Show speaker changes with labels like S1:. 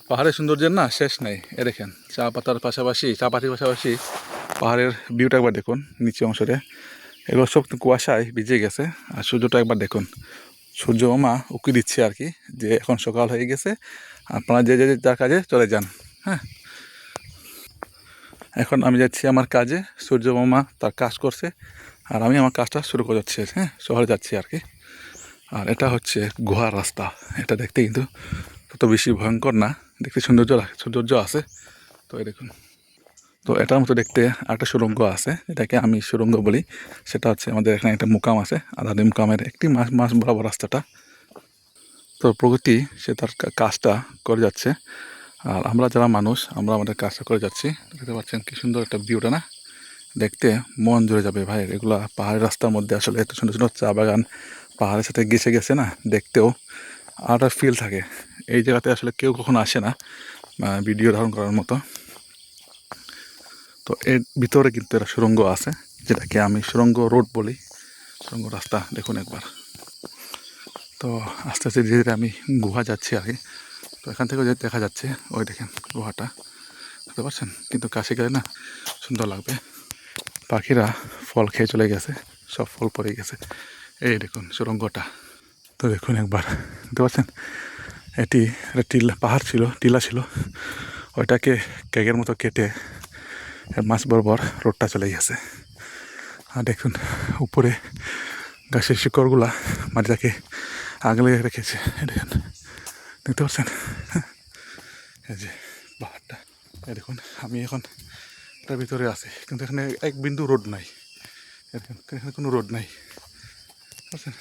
S1: পাহাড়ের সৌন্দর্যের না শেষ নেই। এ দেখেন চা পাতার পাশাপাশি চা পাতির পাশাপাশি পাহাড়ের ভিউটা একবার দেখুন নিচে অংশে। এগুলো সব কুয়াশায় ভিজে গেছে। আর সূর্যটা একবার দেখুন, সূর্য মামা উঁকি দিচ্ছে আর কি, যে এখন সকাল হয়ে গেছে, আপনারা যে যে যার কাজে চলে যান। হ্যাঁ, এখন আমি যাচ্ছি আমার কাজে, সূর্য মামা তার কাজ করছে আর আমি আমার কাজটা শুরু করে যাচ্ছি। হ্যাঁ, শহরে যাচ্ছি আর কি। আর এটা হচ্ছে গুহার রাস্তা। এটা দেখতে কিন্তু তত বেশি ভয়ঙ্কর না, দেখতে সৌন্দর্য আছে। তো এই দেখুন, তো এটার মতো দেখতে একটা সুড়ঙ্গ আছে, এটাকে আমি সুড়ঙ্গ বলি। সেটা হচ্ছে আমাদের এখানে একটা মুকাম আছে, আদানি মুকামের একটি মাস বরাবর রাস্তাটা। তো প্রকৃতি সে তার কাজটা করে যাচ্ছে, আর আমরা যারা মানুষ আমরা আমাদের কাজটা করে যাচ্ছি। দেখতে পাচ্ছেন কি সুন্দর একটা ভিউটা না, দেখতে মন জুড়ে যাবে ভাই। এগুলা পাহাড়ের রাস্তার মধ্যে আসলে এত সুন্দর সুন্দর চা বাগান পাহাড়ের সাথে গেছে গেছে না, দেখতেও আলাদা ফিল থাকে। এই জায়গাতে আসলে কেউ কখনো আসে না ভিডিও ধারণ করার মতো। তো এর ভিতরে কিন্তু একটা সুড়ঙ্গ আছে, যেটাকে আমি সুড়ঙ্গ রোড বলি, সুড়ঙ্গ রাস্তা। দেখুন একবার। তো আস্তে আস্তে ধীরে ধীরে আমি গুহা যাচ্ছি আর কি। তো এখান থেকে দেখা যাচ্ছে, ওই দেখেন গুহাটা, বুঝতে পারছেন? কিন্তু কাছে গেলে না সুন্দর লাগবে। পাখিরা ফল খেয়ে চলে গেছে, সব ফল পড়ে গেছে। এই দেখুন সুড়ঙ্গটা। তো দেখুন একবার, বুঝতে পারছেন? এটি একটা পাহাড় ছিল, টিলা ছিল, ওইটাকে কেকের মতো কেটে মাছ বরাবর রোডটা চলে গেছে। আর দেখুন উপরে গাছের শিকড়গুলা মাটিটাকে আগলে রেখেছে। দেখুন, দেখতে পাচ্ছেন? এই যে পাহাড়টা, এই দেখুন আমি এখন এটার ভিতরে আছি, কিন্তু এখানে এক বিন্দু রোড নাই। এখানে কোনো রোড নাই, বুঝছেন?